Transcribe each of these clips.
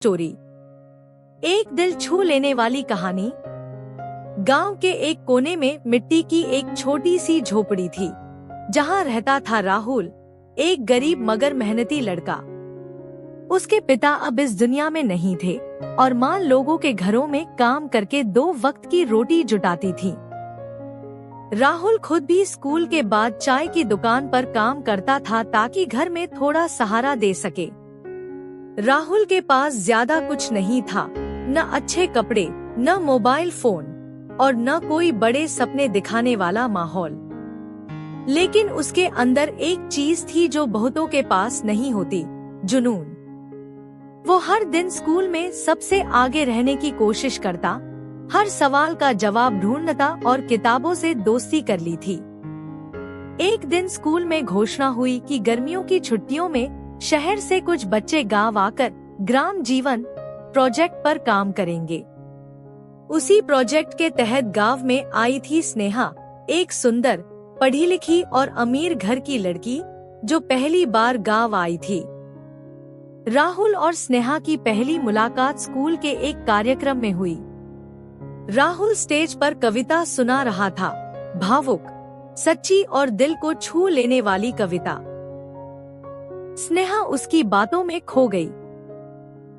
Story. एक दिल छू लेने वाली कहानी। गांव के एक कोने में मिट्टी की एक छोटी सी झोपड़ी थी, जहां रहता था राहुल, एक गरीब मगर मेहनती लड़का। उसके पिता अब इस दुनिया में नहीं थे और माँ लोगों के घरों में काम करके 2 वक्त की रोटी जुटाती थी। राहुल खुद भी स्कूल के बाद चाय की दुकान पर काम करता था ताकि घर में थोड़ा सहारा दे सके। राहुल के पास ज्यादा कुछ नहीं था, न अच्छे कपड़े, न मोबाइल फोन और न कोई बड़े सपने दिखाने वाला माहौल। लेकिन उसके अंदर एक चीज थी जो बहुतों के पास नहीं होती, जुनून। वो हर दिन स्कूल में सबसे आगे रहने की कोशिश करता, हर सवाल का जवाब ढूंढता और किताबों से दोस्ती कर ली थी। एक दिन स्कूल में घोषणा हुई कि गर्मियों की छुट्टियों में शहर से कुछ बच्चे गांव आकर ग्राम जीवन प्रोजेक्ट पर काम करेंगे। उसी प्रोजेक्ट के तहत गांव में आई थी स्नेहा, एक सुंदर, पढ़ी लिखी और अमीर घर की लड़की जो पहली बार गांव आई थी। राहुल और स्नेहा की पहली मुलाकात स्कूल के एक कार्यक्रम में हुई। राहुल स्टेज पर कविता सुना रहा था, भावुक, सच्ची और दिल को छू लेने वाली कविता। स्नेहा उसकी बातों में खो गई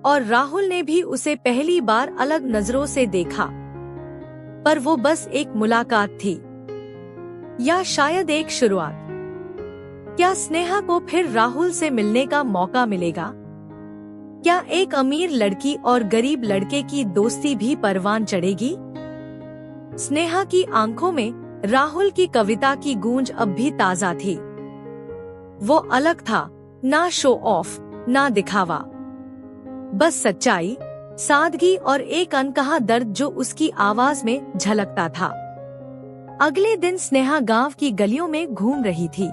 और राहुल ने भी उसे पहली बार अलग नजरों से देखा। पर वो बस एक मुलाकात थी, या शायद एक शुरुआत। क्या स्नेहा को फिर राहुल से मिलने का मौका मिलेगा? क्या एक अमीर लड़की और गरीब लड़के की दोस्ती भी परवान चढ़ेगी? स्नेहा की आंखों में राहुल की कविता की गूंज अब भी ताजा थी। वो अलग था, ना शो ऑफ, ना दिखावा, बस सच्चाई, सादगी और एक अनकहा दर्द जो उसकी आवाज में झलकता था। अगले दिन स्नेहा गांव की गलियों में घूम रही थी।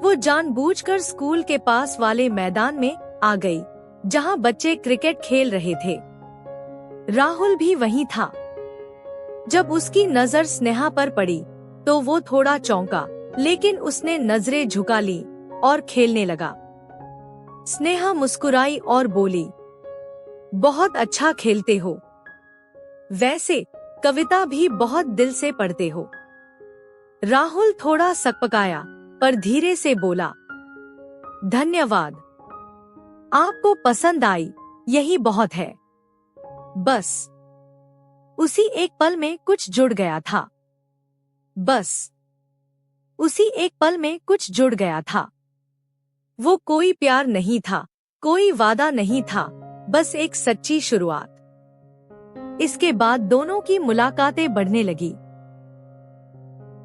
वो जानबूझकर स्कूल के पास वाले मैदान में आ गई, जहां बच्चे क्रिकेट खेल रहे थे। राहुल भी वहीं था। जब उसकी नजर स्नेहा पर पड़ी, तो वो थोड़ा चौंका, लेकिन उसने नजरें झुका ली और खेलने लगा। स्नेहा मुस्कुराई और बोली, बहुत अच्छा खेलते हो। वैसे कविता भी बहुत दिल से पढ़ते हो। राहुल थोड़ा सकपकाया, पर धीरे से बोला, धन्यवाद, आपको पसंद आई, यही बहुत है। बस उसी एक पल में कुछ जुड़ गया था। बस उसी एक पल में कुछ जुड़ गया था। वो कोई प्यार नहीं था, कोई वादा नहीं था, बस एक सच्ची शुरुआत। इसके बाद दोनों की मुलाकातें बढ़ने लगी।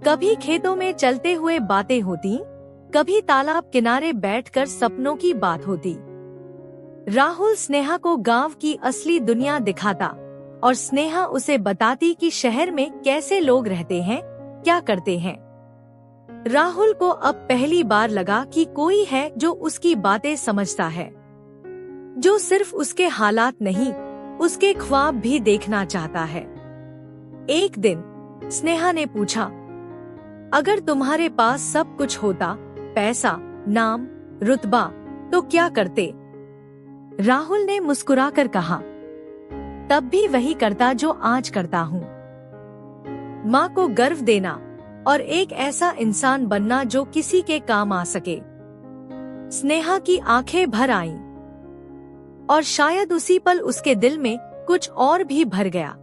कभी खेतों में चलते हुए बातें होती, कभी तालाब किनारे बैठकर सपनों की बात होती। राहुल स्नेहा को गांव की असली दुनिया दिखाता और स्नेहा उसे बताती कि शहर में कैसे लोग रहते हैं, क्या करते हैं। राहुल को अब पहली बार लगा कि कोई है जो उसकी बातें समझता है, जो सिर्फ उसके हालात नहीं, उसके ख्वाब भी देखना चाहता है। एक दिन स्नेहा ने पूछा, अगर तुम्हारे पास सब कुछ होता, पैसा, नाम, रुतबा, तो क्या करते? राहुल ने मुस्कुराकर कहा, तब भी वही करता जो आज करता हूँ। माँ को गर्व देना और एक ऐसा इंसान बनना जो किसी के काम आ सके। स्नेहा की आंखें भर आईं और शायद उसी पल उसके दिल में कुछ और भी भर गया।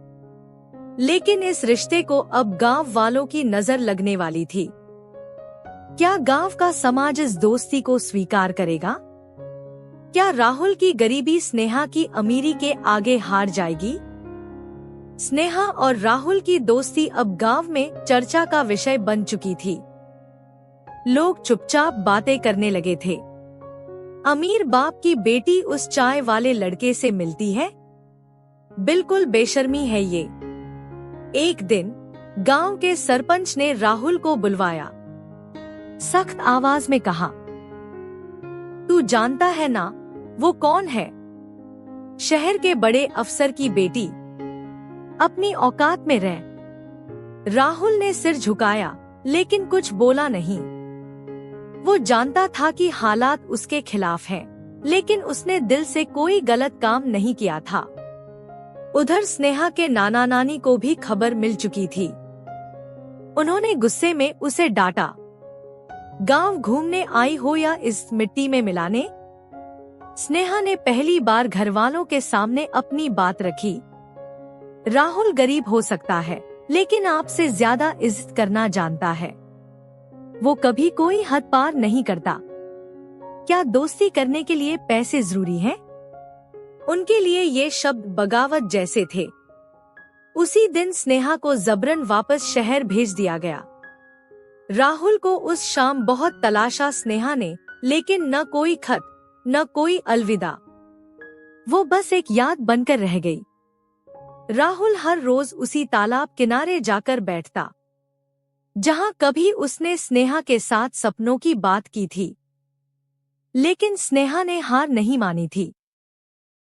लेकिन इस रिश्ते को अब गांव वालों की नजर लगने वाली थी। क्या गांव का समाज इस दोस्ती को स्वीकार करेगा? क्या राहुल की गरीबी स्नेहा की अमीरी के आगे हार जाएगी? स्नेहा और राहुल की दोस्ती अब गांव में चर्चा का विषय बन चुकी थी। लोग चुपचाप बातें करने लगे थे। अमीर बाप की बेटी उस चाय वाले लड़के से मिलती है, बिल्कुल बेशर्मी है ये। एक दिन गांव के सरपंच ने राहुल को बुलवाया। सख्त आवाज में कहा, तू जानता है ना वो कौन है? शहर के बड़े अफसर की बेटी, अपनी औकात में रह। राहुल ने सिर झुकाया, लेकिन कुछ बोला नहीं। वो जानता था कि हालात उसके खिलाफ हैं। लेकिन उसने दिल से कोई गलत काम नहीं किया था। उधर स्नेहा के नाना नानी को भी खबर मिल चुकी थी। उन्होंने गुस्से में उसे डांटा, गांव घूमने आई हो या इस मिट्टी में मिलाने। स्नेहा ने पहली बार घरवालों के सामने अपनी बात रखी। राहुल गरीब हो सकता है, लेकिन आपसे ज्यादा इज्जत करना जानता है। वो कभी कोई हद पार नहीं करता। क्या दोस्ती करने के लिए पैसे जरूरी हैं? उनके लिए ये शब्द बगावत जैसे थे। उसी दिन स्नेहा को जबरन वापस शहर भेज दिया गया। राहुल को उस शाम बहुत तलाशा स्नेहा ने, लेकिन न कोई खत, न कोई अलविदा। वो बस एक याद बनकर रह गई। राहुल हर रोज उसी तालाब किनारे जाकर बैठता, जहां कभी उसने स्नेहा के साथ सपनों की बात की थी। लेकिन स्नेहा ने हार नहीं मानी थी।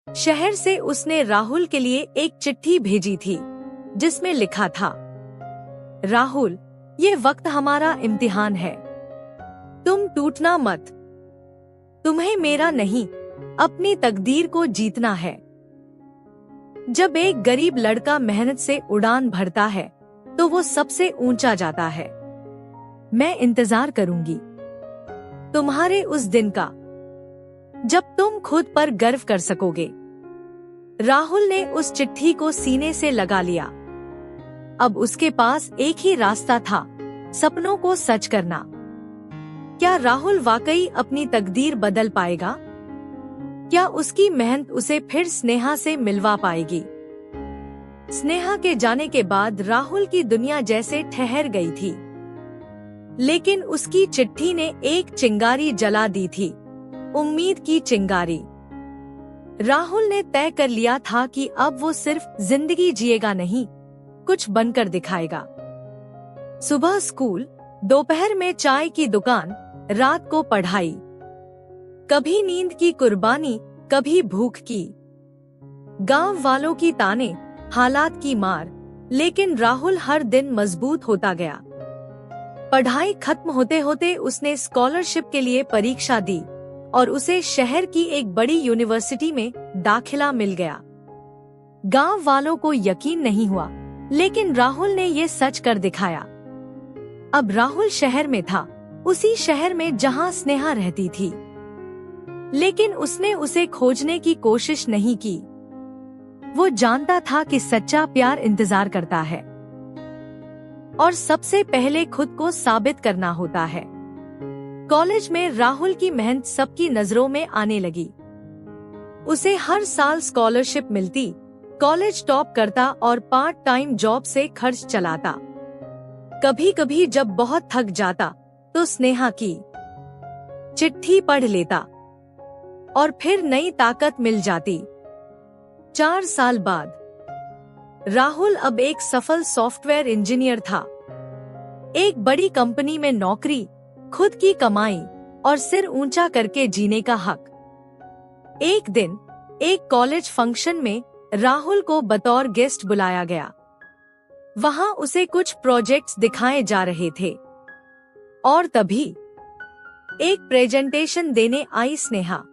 शहर से उसने राहुल के लिए एक चिट्ठी भेजी थी, जिसमें लिखा था, राहुल, ये वक्त हमारा इम्तिहान है। तुम टूटना मत। तुम्हें मेरा नहीं, अपनी तकदीर को जीतना है। जब एक गरीब लड़का मेहनत से उड़ान भरता है, तो वो सबसे ऊंचा जाता है। मैं इंतजार करूंगी तुम्हारे उस दिन का, जब तुम खुद पर गर्व कर सकोगे। राहुल ने उस चिट्ठी को सीने से लगा लिया। अब उसके पास एक ही रास्ता था, सपनों को सच करना। क्या राहुल वाकई अपनी तकदीर बदल पाएगा? क्या उसकी मेहनत उसे फिर स्नेहा से मिलवा पाएगी? स्नेहा के जाने के बाद राहुल की दुनिया जैसे ठहर गई थी। लेकिन उसकी चिट्ठी ने एक चिंगारी जला दी थी, उम्मीद की चिंगारी। राहुल ने तय कर लिया था कि अब वो सिर्फ जिंदगी जिएगा नहीं, कुछ बनकर दिखाएगा। सुबह स्कूल, दोपहर में चाय की दुकान, रात को पढ़ाई। कभी नींद की कुर्बानी, कभी भूख की। गांव वालों की ताने, हालात की मार, लेकिन राहुल हर दिन मजबूत होता गया। पढ़ाई खत्म होते होते उसने स्कॉलरशिप के लिए परीक्षा दी और उसे शहर की एक बड़ी यूनिवर्सिटी में दाखिला मिल गया। गांव वालों को यकीन नहीं हुआ, लेकिन राहुल ने ये सच कर दिखाया। अब राहुल शहर में था, उसी शहर में जहां स्नेहा रहती थी। लेकिन उसने उसे खोजने की कोशिश नहीं की। वो जानता था कि सच्चा प्यार इंतजार करता है और सबसे पहले खुद को साबित करना होता है। कॉलेज में राहुल की मेहनत सबकी नजरों में आने लगी। उसे हर साल स्कॉलरशिप मिलती, कॉलेज टॉप करता और पार्ट टाइम जॉब से खर्च चलाता। कभी कभी जब बहुत थक जाता तो स्नेहा की चिट्ठी पढ़ लेता और फिर नई ताकत मिल जाती। 4 साल बाद राहुल अब एक सफल सॉफ्टवेयर इंजीनियर था। एक बड़ी कंपनी में नौकरी, खुद की कमाई और सिर ऊंचा करके जीने का हक। एक दिन एक कॉलेज फंक्शन में राहुल को बतौर गेस्ट बुलाया गया। वहां उसे कुछ प्रोजेक्ट्स दिखाए जा रहे थे और तभी एक प्रेजेंटेशन देने आई स्नेहा।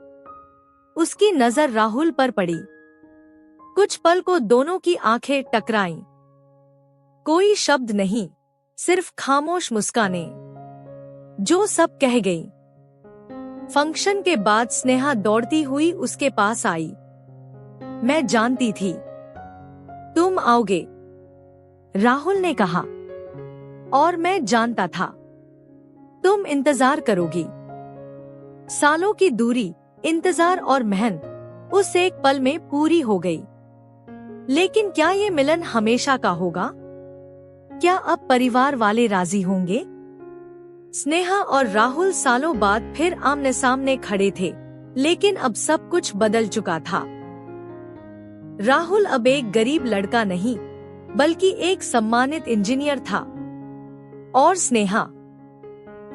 उसकी नजर राहुल पर पड़ी। कुछ पल को दोनों की आंखें टकराईं। कोई शब्द नहीं, सिर्फ खामोश मुस्कानें जो सब कह गई। फंक्शन के बाद स्नेहा दौड़ती हुई उसके पास आई। मैं जानती थी तुम आओगे, राहुल ने कहा, और मैं जानता था तुम इंतजार करोगी। सालों की दूरी, इंतजार और मेहनत उस एक पल में पूरी हो गई। लेकिन क्या ये मिलन हमेशा का होगा? क्या अब परिवार वाले राजी होंगे? स्नेहा और राहुल सालों बाद फिर आमने सामने खड़े थे, लेकिन अब सब कुछ बदल चुका था। राहुल अब एक गरीब लड़का नहीं, बल्कि एक सम्मानित इंजीनियर था। और स्नेहा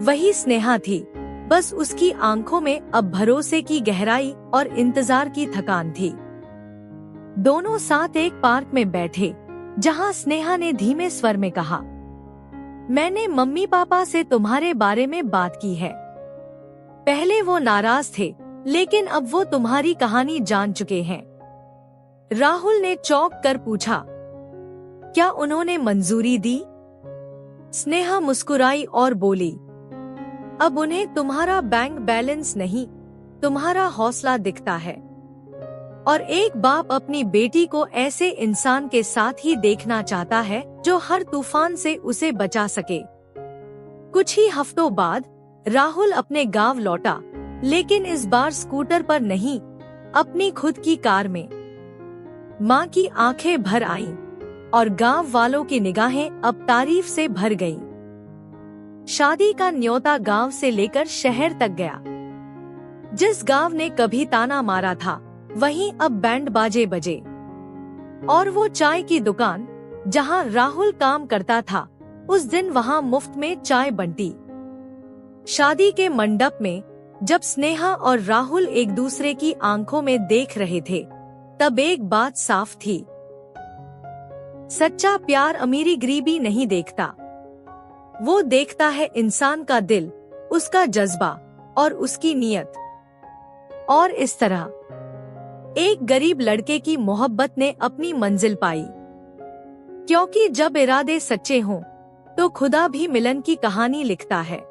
वही स्नेहा थी, बस उसकी आंखों में अब भरोसे की गहराई और इंतजार की थकान थी। दोनों साथ एक पार्क में बैठे, जहां स्नेहा ने धीमे स्वर में कहा, मैंने मम्मी पापा से तुम्हारे बारे में बात की है। पहले वो नाराज थे, लेकिन अब वो तुम्हारी कहानी जान चुके हैं। राहुल ने चौंक कर पूछा, क्या उन्होंने मंजूरी दी? स्नेहा मुस्कुराई और बोली, अब उन्हें तुम्हारा बैंक बैलेंस नहीं, तुम्हारा हौसला दिखता है। और एक बाप अपनी बेटी को ऐसे इंसान के साथ ही देखना चाहता है जो हर तूफान से उसे बचा सके। कुछ ही हफ्तों बाद राहुल अपने गांव लौटा, लेकिन इस बार स्कूटर पर नहीं, अपनी खुद की कार में। माँ की आंखें भर आईं और गांव वालों की निगाहें अब तारीफ से भर गईं। शादी का न्योता गांव से लेकर शहर तक गया। जिस गांव ने कभी ताना मारा था, वहीं अब बैंड बाजे बजे। और वो चाय की दुकान जहां राहुल काम करता था, उस दिन वहां मुफ्त में चाय बंटी। शादी के मंडप में जब स्नेहा और राहुल एक दूसरे की आंखों में देख रहे थे, तब एक बात साफ थी, सच्चा प्यार अमीरी गरीबी नहीं देखता। वो देखता है इंसान का दिल, उसका जज्बा और उसकी नीयत। और इस तरह एक गरीब लड़के की मोहब्बत ने अपनी मंजिल पाई। क्योंकि जब इरादे सच्चे हों, तो खुदा भी मिलन की कहानी लिखता है।